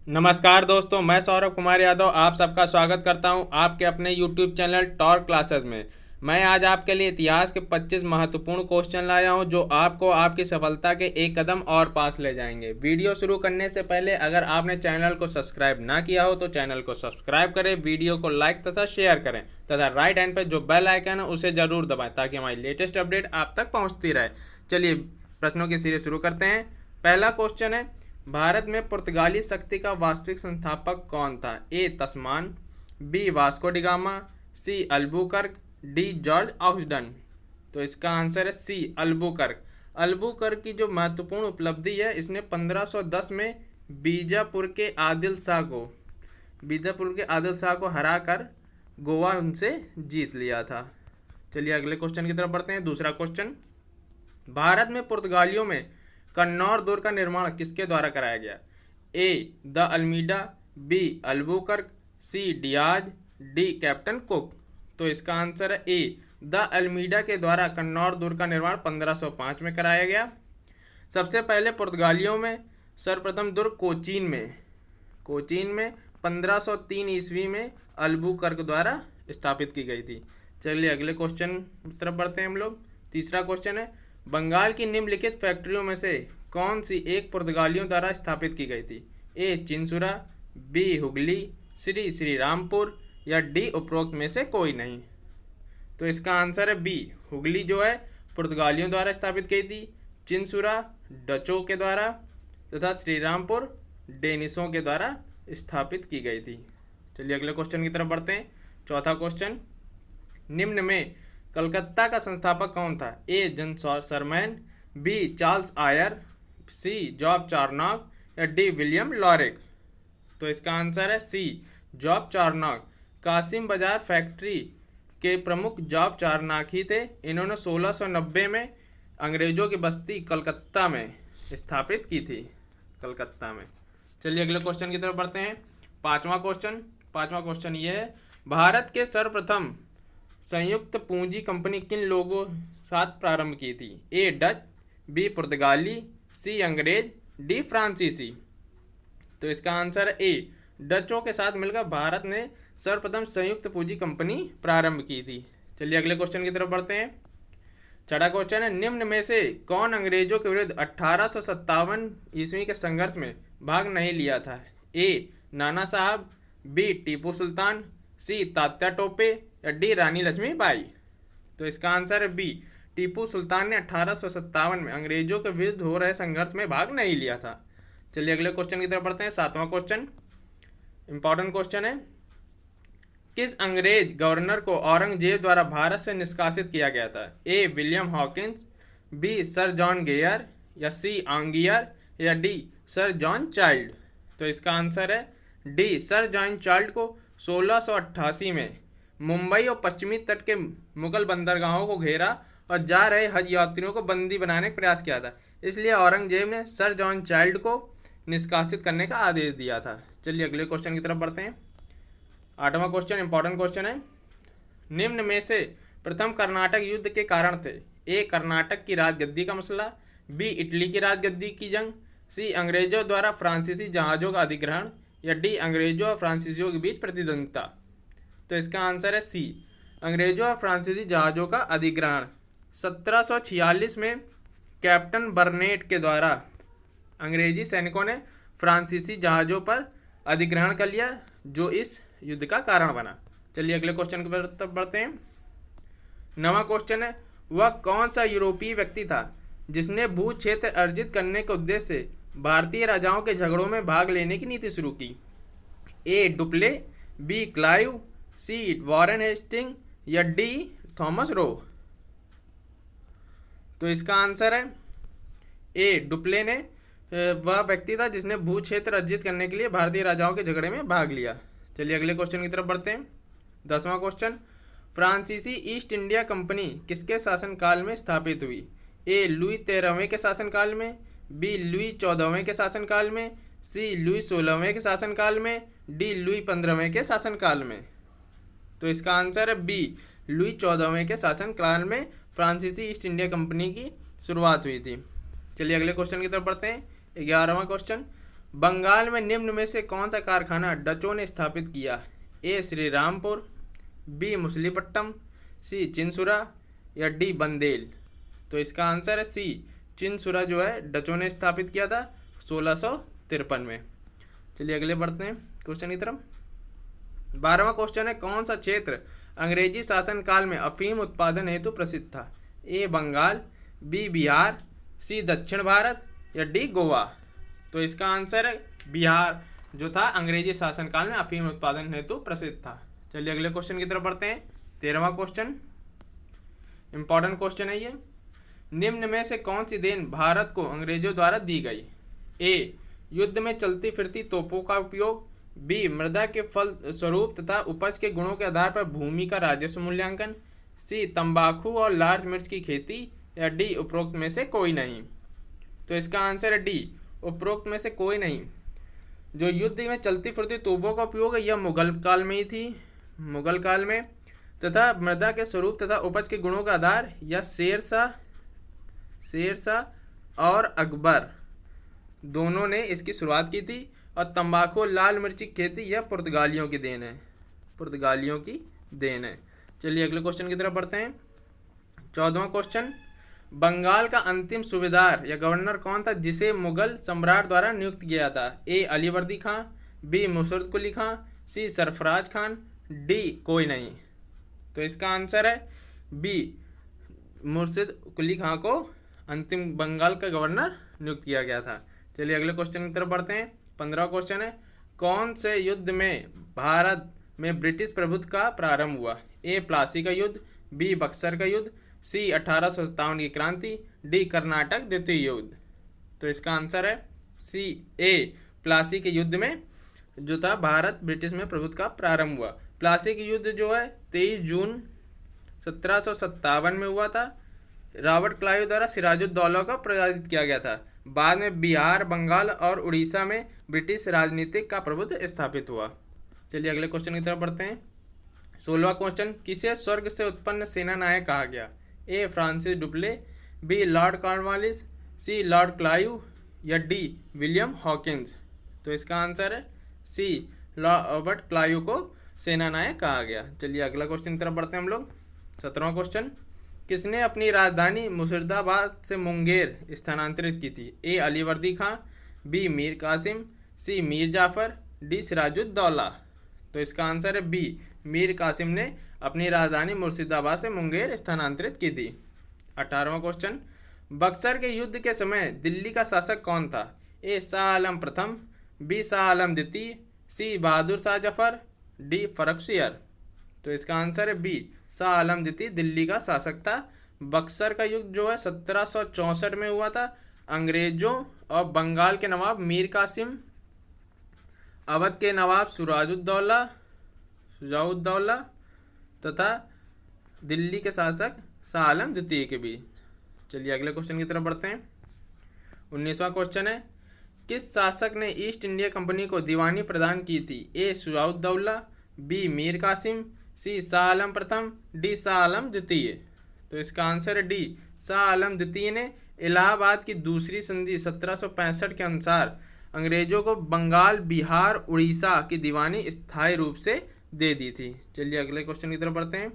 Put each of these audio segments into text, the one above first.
नमस्कार दोस्तों, मैं सौरभ कुमार यादव आप सबका स्वागत करता हूं आपके अपने YouTube चैनल टॉर क्लासेस में। मैं आज आपके लिए इतिहास के 25 महत्वपूर्ण क्वेश्चन लाया हूं जो आपको आपकी सफलता के एक कदम और पास ले जाएंगे। वीडियो शुरू करने से पहले अगर आपने चैनल को सब्सक्राइब ना किया हो तो चैनल को सब्सक्राइब करें, वीडियो को लाइक तथा शेयर करें तथा राइट हैंड पर जो बेल आइकन है उसे ज़रूर दबाएँ ताकि हमारी लेटेस्ट अपडेट आप तक पहुँचती रहे। चलिए प्रश्नों की सीरीज शुरू करते हैं। पहला क्वेश्चन है, भारत में पुर्तगाली शक्ति का वास्तविक संस्थापक कौन था? ए तस्मान, बी वास्को डिगामा, सी अल्बुकर्क, डी जॉर्ज ऑक्सडन। तो इसका आंसर है सी अल्बुकर्क। अल्बुकर्क की जो महत्वपूर्ण उपलब्धि है, इसने 1510 में बीजापुर के आदिल शाह को हराकर गोवा उनसे जीत लिया था। चलिए अगले क्वेश्चन की तरफ बढ़ते हैं। दूसरा क्वेश्चन, भारत में पुर्तगालियों में कन्नौर दुर्ग का निर्माण किसके द्वारा कराया गया? ए द अल्मीडा, बी अल्बुकर्क, सी डियाज, डी कैप्टन कुक। तो इसका आंसर है ए द अल्मीडा के द्वारा कन्नौर दुर्ग का निर्माण 1505 में कराया गया। सबसे पहले पुर्तगालियों में सर्वप्रथम दुर्ग कोचीन में 1503 ईस्वी में अल्बुकर्क द्वारा स्थापित की गई थी। चलिए अगले क्वेश्चन की तरफ बढ़ते हैं हम लोग। तीसरा क्वेश्चन है, बंगाल की निम्नलिखित फैक्ट्रियों में से कौन सी एक पुर्तगालियों द्वारा स्थापित की गई थी? ए चिंसुरा, बी हुगली, श्री रामपुर या डी उपरोक्त में से कोई नहीं। तो इसका आंसर है बी हुगली जो है पुर्तगालियों द्वारा स्थापित की थी, चिंसुरा डचों के द्वारा तथा श्री रामपुर डेनिसों के द्वारा स्थापित की गई थी। चलिए अगले क्वेश्चन की तरफ बढ़ते हैं। चौथा क्वेश्चन, निम्न में कलकत्ता का संस्थापक कौन था? ए जॉन शरमैन, बी चार्ल्स आयर, सी जॉब चार्नॉक या डी विलियम लॉरेक। तो इसका आंसर है सी जॉब चार्नॉक। कासिम बाजार फैक्ट्री के प्रमुख जॉब चार्नॉक ही थे। इन्होंने 1690 में अंग्रेजों की बस्ती कलकत्ता में स्थापित की थी, कलकत्ता में। चलिए अगले क्वेश्चन की तरफ बढ़ते हैं। पांचवा क्वेश्चन ये है, भारत के सर्वप्रथम संयुक्त पूंजी कंपनी किन लोगों साथ प्रारंभ की थी? ए डच, बी पुर्तगाली, सी अंग्रेज, डी फ्रांसीसी। तो इसका आंसर है ए डचों के साथ मिलकर भारत ने सर्वप्रथम संयुक्त पूंजी कंपनी प्रारंभ की थी। चलिए अगले क्वेश्चन की तरफ बढ़ते हैं। छठा क्वेश्चन है, निम्न में से कौन अंग्रेजों के विरुद्ध 1857 ईस्वी के संघर्ष में भाग नहीं लिया था? ए नाना साहब, बी टीपू सुल्तान, सी तात्या टोपे या डी रानी लक्ष्मीबाई। तो इसका आंसर है बी टीपू सुल्तान ने 1857 में अंग्रेजों के विरुद्ध हो रहे संघर्ष में भाग नहीं लिया था। चलिए अगले क्वेश्चन की तरफ बढ़ते हैं। सातवां क्वेश्चन इंपॉर्टेंट क्वेश्चन है, किस अंग्रेज गवर्नर को औरंगजेब द्वारा भारत से निष्कासित किया गया था? A William Hawkins, B Sir John Gayer या सी आंगियर या डी सर जॉन चाइल्ड। तो इसका आंसर है डी सर जॉन चाइल्ड को 1688 में मुंबई और पश्चिमी तट के मुगल बंदरगाहों को घेरा और जा रहे हज यात्रियों को बंदी बनाने का प्रयास किया था। इसलिए औरंगजेब ने सर जॉन चाइल्ड को निष्कासित करने का आदेश दिया था। चलिए अगले क्वेश्चन की तरफ बढ़ते हैं। आठवां क्वेश्चन इंपॉर्टेंट क्वेश्चन है, निम्न में से प्रथम कर्नाटक युद्ध के कारण थे? ए कर्नाटक की राजगद्दी का मसला, बी इटली की राजगद्दी की जंग, सी अंग्रेजों द्वारा फ्रांसीसी जहाज़ों का अधिग्रहण या डी अंग्रेजों और फ्रांसीसियों के बीच प्रतिद्वंदिता। तो इसका आंसर है सी अंग्रेजों और फ्रांसीसी जहाज़ों का अधिग्रहण। 1746 में कैप्टन बर्नेट के द्वारा अंग्रेजी सैनिकों ने फ्रांसीसी जहाज़ों पर अधिग्रहण कर लिया जो इस युद्ध का कारण बना। चलिए अगले क्वेश्चन की तरफ बढ़ते हैं। नवा क्वेश्चन है, वह कौन सा यूरोपीय व्यक्ति था जिसने भू क्षेत्र अर्जित करने के उद्देश्य से भारतीय राजाओं के झगड़ों में भाग लेने की नीति शुरू की? ए डुप्ले, बी क्लाइव, सी वॉरेन हेस्टिंग या डी थॉमस रो। तो इसका आंसर है ए डुप्ले ने वह व्यक्ति था जिसने भू क्षेत्र अर्जित करने के लिए भारतीय राजाओं के झगड़े में भाग लिया। चलिए अगले क्वेश्चन की तरफ बढ़ते हैं। 10वां क्वेश्चन, फ्रांसीसी ईस्ट इंडिया कंपनी किसके शासनकाल में स्थापित हुई? ए लुई 13वें के शासनकाल में, बी लुई 14वें के शासनकाल में, सी लुई 16वें के शासनकाल में, डी लुई 15वें के शासनकाल में। तो इसका आंसर है बी लुई 14वें के शासनकाल में फ्रांसीसी ईस्ट इंडिया कंपनी की शुरुआत हुई थी। चलिए अगले क्वेश्चन की तरफ बढ़ते हैं। 11वां क्वेश्चन, बंगाल में निम्न में से कौन सा कारखाना डचों ने स्थापित किया? ए श्रीरामपुर, बी मछलीपट्टनम, सी चिनसुरा या डी बंदेल? तो इसका आंसर है सी चिनसुरा जो है डचों ने स्थापित किया था 1653 में। चलिए अगले बढ़ते हैं क्वेश्चन की तरफ। 12वां क्वेश्चन है, कौन सा क्षेत्र अंग्रेजी शासन काल में अफीम उत्पादन हेतु प्रसिद्ध था? ए बंगाल, बी बिहार, सी दक्षिण भारत या डी गोवा? तो इसका आंसर है बिहार जो था अंग्रेजी शासन काल में अफीम उत्पादन हेतु प्रसिद्ध था। चलिए अगले क्वेश्चन की तरफ बढ़ते हैं। 13वां क्वेश्चन इंपॉर्टेंट क्वेश्चन है ये। निम्न में से कौन सी देन भारत को अंग्रेजों द्वारा दी गई? ए युद्ध में चलती फिरती तोपों का उपयोग, बी मृदा के फल स्वरूप तथा उपज के गुणों के आधार पर भूमि का राजस्व मूल्यांकन, सी तंबाकू और लाल मिर्च की खेती या डी उपरोक्त में से कोई नहीं? तो इसका आंसर है डी उपरोक्त में से कोई नहीं। जो युद्ध में चलती फिरती तोपों का उपयोग है यह मुगल काल में ही थी, मुगल काल में, तथा मृदा के स्वरूप तथा उपज के गुणों का आधार या शेरशाह और अकबर दोनों ने इसकी शुरुआत की थी। और तंबाकू और लाल मिर्च की खेती यह पुर्तगालियों की देन है, पुर्तगालियों की देन है। चलिए अगले क्वेश्चन की तरफ बढ़ते हैं। 14वां क्वेश्चन, बंगाल का अंतिम सूबेदार या गवर्नर कौन था जिसे मुगल सम्राट द्वारा नियुक्त किया था? ए अलीवर्दी खां, बी मुर्शिद कुली खां, सी सरफराज खान, डी कोई नहीं? तो इसका आंसर है बी मुर्शिद कुली खां को अंतिम बंगाल का गवर्नर नियुक्त किया गया था। चलिए अगले क्वेश्चन की तरफ बढ़ते हैं। 15वां क्वेश्चन है, कौन से युद्ध में भारत में ब्रिटिश प्रभुत्व का प्रारंभ हुआ? ए प्लासी का युद्ध, बी बक्सर का युद्ध, सी 1857 की क्रांति, डी कर्नाटक द्वितीय युद्ध? तो इसका आंसर है सी ए प्लासी के युद्ध में जो था भारत ब्रिटिश में प्रभुत्व का प्रारंभ हुआ। प्लासी के युद्ध जो है 23 जून 1757 में हुआ था। रॉबर्ट क्लाइव द्वारा सिराजुद्दौला को पराजित किया गया था। बाद में बिहार, बंगाल और उड़ीसा में ब्रिटिश राजनीतिक का प्रभुत्व स्थापित हुआ। चलिए अगले क्वेश्चन की तरफ बढ़ते हैं। 16वां क्वेश्चन, किसे स्वर्ग से उत्पन्न सेना नायक कहा गया? A Francis Dupleix, B Lord Cornwallis, C Lord Clive या डी विलियम हॉकिंस? तो इसका आंसर है सी रॉबर्ट क्लाइव को सेना नायक कहा गया। चलिए अगला क्वेश्चन की तरफ बढ़ते हैं हम लोग। 17वां क्वेश्चन, किसने अपनी राजधानी मुर्शिदाबाद से मुंगेर स्थानांतरित की थी? ए अलीवर्दी खां, बी मीर कासिम, सी मीर जाफर, डी सिराजुद्दौला? तो इसका आंसर है बी मीर कासिम ने अपनी राजधानी मुर्शिदाबाद से मुंगेर स्थानांतरित की थी। 18वां क्वेश्चन, बक्सर के युद्ध के समय दिल्ली का शासक कौन था? ए शाह आलम प्रथम, बी शाह आलम द्वितीय, सी बहादुर शाह जफर, डी फर्रुखसियर? तो इसका आंसर है बी शाह आलम द्वितीय दिल्ली का शासक था। बक्सर का युद्ध जो है 1764 में हुआ था। अंग्रेजों और बंगाल के नवाब मीर कासिम, अवध के नवाब शुजाउद्दौला तथा दिल्ली के शासक शाह आलम द्वितीय के बीच। चलिए अगले क्वेश्चन की तरफ बढ़ते हैं। 19वां क्वेश्चन है, किस शासक ने ईस्ट इंडिया कंपनी को दीवानी प्रदान की थी? ए शुजाउद्दौला, बी मीर कासिम, सी शाह आलम प्रथम, डी शाह आलम द्वितीय? तो इसका आंसर है डी शाह आलम द्वितीय ने इलाहाबाद की दूसरी संधि 1765 के अनुसार अंग्रेजों को बंगाल, बिहार, उड़ीसा की दीवानी स्थायी रूप से दे दी थी। चलिए अगले क्वेश्चन की तरफ बढ़ते हैं।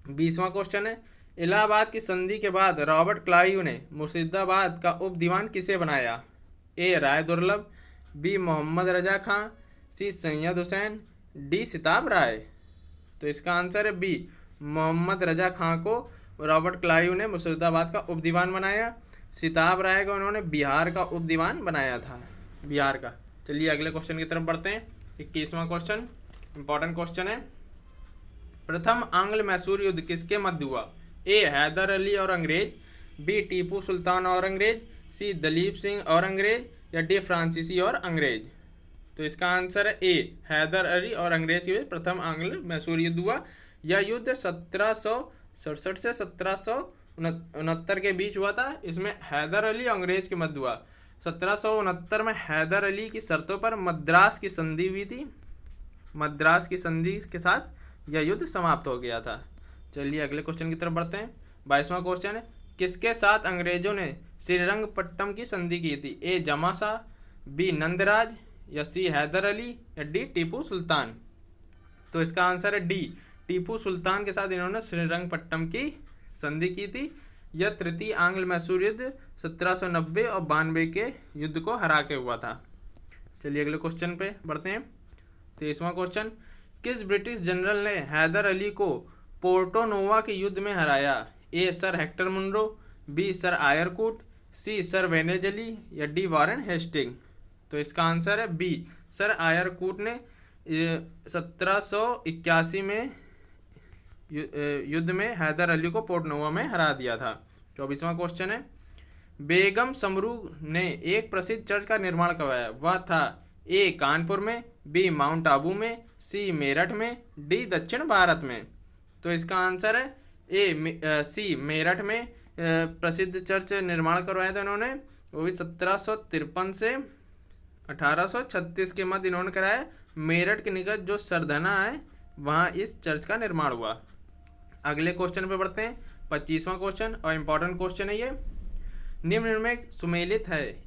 20वां क्वेश्चन है, इलाहाबाद की संधि के बाद रॉबर्ट क्लाइव ने मुर्शिदाबाद का उप दीवान किसे बनाया? ए राय दुर्लभ, बी मोहम्मद रजा खां, सी सैयद हुसैन, डी सिताब राय? तो इसका आंसर है बी मोहम्मद रजा खां को रॉबर्ट क्लाइव ने मुर्शिदाबाद का उप दीवान बनाया। सिताब राय को उन्होंने बिहार का उप दीवान बनाया था, बिहार का। चलिए अगले क्वेश्चन की तरफ बढ़ते हैं। 21वां क्वेश्चन इंपॉर्टेंट क्वेश्चन है, प्रथम आंग्ल मैसूर युद्ध किसके मध्य हुआ? ए हैदर अली और अंग्रेज, बी टीपू सुल्तान और अंग्रेज, सी दलीप सिंह और अंग्रेज या डी फ्रांसीसी और अंग्रेज? तो इसका आंसर है ए हैदर अली और अंग्रेज के बीच प्रथम आंग्ल मैसूर युद्ध हुआ। यह युद्ध 1767 से 1769 के बीच हुआ था। इसमें हैदर अली अंग्रेज के मध्य हुआ। 1769 में हैदर अली की शर्तों पर मद्रास की संधि हुई थी। मद्रास की संधि के साथ यह युद्ध समाप्त हो गया था। चलिए अगले क्वेश्चन की तरफ बढ़ते हैं। 22वां क्वेश्चन है, किसके साथ अंग्रेजों ने श्रीरंगपट्टम की संधि की थी? ए जमा शाह, बी नंदराज, या सी हैदर अली, या डी टीपू सुल्तान। तो इसका आंसर है डी, टीपू सुल्तान के साथ इन्होंने श्रीरंगपट्टनम की संधि की थी। यह तृतीय आंग्ल मैसूर युद्ध 1790 और 92 के युद्ध को हरा के हुआ था। चलिए अगले क्वेश्चन पे बढ़ते हैं। 23वां क्वेश्चन, किस ब्रिटिश जनरल ने हैदर अली को पोर्टो नोवा के युद्ध में हराया? A sir Hector Munro, B sir Eyre Coote, C sir वेनेजली, या डी वारेन हेस्टिंग। तो इसका आंसर है बी, सर आयरकूट ने 1781 में युद्ध में हैदर अली को पोर्ट नोवा में हरा दिया था। 24वां क्वेश्चन है, बेगम समरू ने एक प्रसिद्ध चर्च का निर्माण करवाया, वह था ए कानपुर में, बी माउंट आबू में, सी मेरठ में, डी दक्षिण भारत में। तो इसका आंसर है सी मेरठ में प्रसिद्ध चर्च निर्माण करवाया था इन्होंने, वो भी 1753 से 1836 के मध्य इन्होंने कराया। मेरठ के निकट जो सरधना है वहाँ इस चर्च का निर्माण हुआ। अगले क्वेश्चन पे बढ़ते हैं। 25वां क्वेश्चन और इम्पोर्टेंट क्वेश्चन है ये, निम्न में सुमेलित है।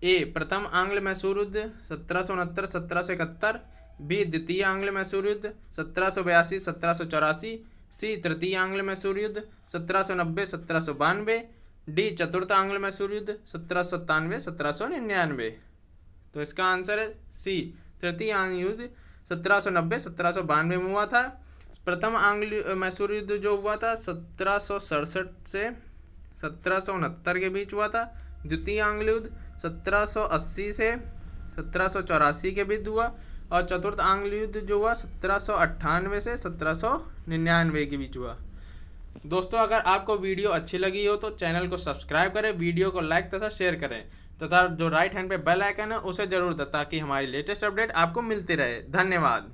ए प्रथम आंग्ल मैसूर युद्ध 1769-1771, बी द्वितीय आंग्ल मैसूर युद्ध 1782-1784, सी तृतीय आंग्ल मैसूर युद्ध 1790-1792, डी चतुर्थ आंग्ल मैसूर युद्ध 1797-1799। तो इसका आंसर है सी, तृतीय आंग्ल युद्ध 1790-1792 में हुआ था। प्रथम आंग्ल मैसूर युद्ध जो हुआ था 1767 से 1769 के बीच हुआ था। द्वितीय आंग्ल युद्ध 1780 से 1784 के बीच हुआ, और चतुर्थ आंग्ल युद्ध जो हुआ 1798 से 1799 के बीच हुआ। दोस्तों अगर आपको वीडियो अच्छी लगी हो तो चैनल को सब्सक्राइब करें, वीडियो को लाइक तथा शेयर करें, तथा जो राइट हैंड पे बेल आइकन है उसे जरूर दबाएं ताकि हमारी लेटेस्ट अपडेट आपको मिलती रहे। धन्यवाद।